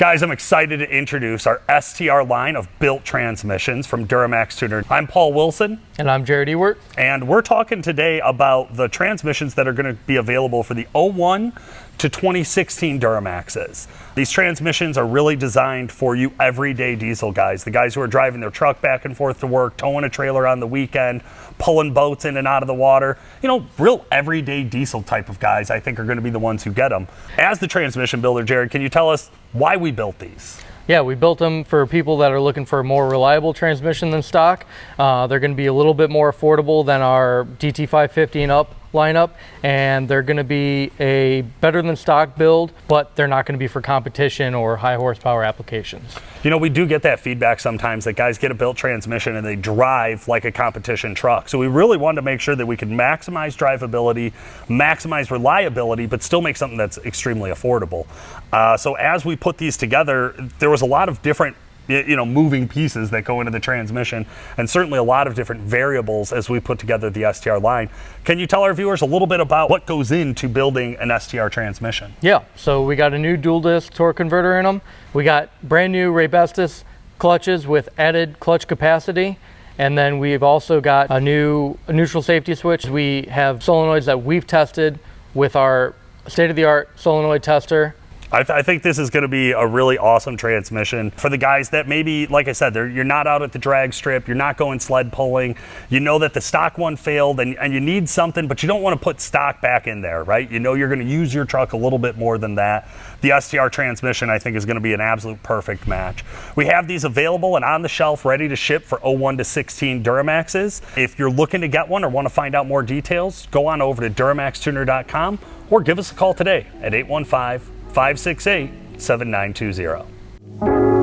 Guys, I'm excited to introduce our STR line of built transmissions from Duramax Tuner. I'm Paul Wilson. And I'm Jared Ewert. And we're talking today about the transmissions that are going to be available for the 01 to 2016 Duramaxes. These transmissions are really designed for you everyday diesel guys. The guys who are driving their truck back and forth to work, towing a trailer on the weekend, pulling boats in and out of the water. You know, real everyday diesel type of guys, I think, are going to be the ones who get them. As the transmission builder, Jared, can you tell us why we built these? Yeah, we built them for people that are looking for a more reliable transmission than stock. They're going to be a little bit more affordable than our DT 550 and up lineup, and they're going to be a better than stock build, but they're not going to be for competition or high horsepower applications. You know, we do get that feedback sometimes that guys get a built transmission and they drive like a competition truck. So we really wanted to make sure that we could maximize drivability, maximize reliability, but still make something that's extremely affordable. So as we put these together, there was a lot of different moving pieces that go into the transmission, and certainly a lot of different variables as we put together the STR line. Can you tell our viewers a little bit about what goes into building an STR transmission? Yeah, so we got a new dual disc torque converter in them. We got brand new Raybestos clutches with added clutch capacity. And then we've also got a new neutral safety switch. We have solenoids that we've tested with our state-of-the-art solenoid tester. I think this is going to be a really awesome transmission for the guys that maybe, like I said, you're not out at the drag strip, you're not going sled pulling, you know that the stock one failed and you need something, but you don't want to put stock back in there, right? You know you're going to use your truck a little bit more than that. The STR transmission, I think, is going to be an absolute perfect match. We have these available and on the shelf ready to ship for 01 to 16 Duramaxes. If you're looking to get one or want to find out more details, go on over to DuramaxTuner.com or give us a call today at 815-568-7920.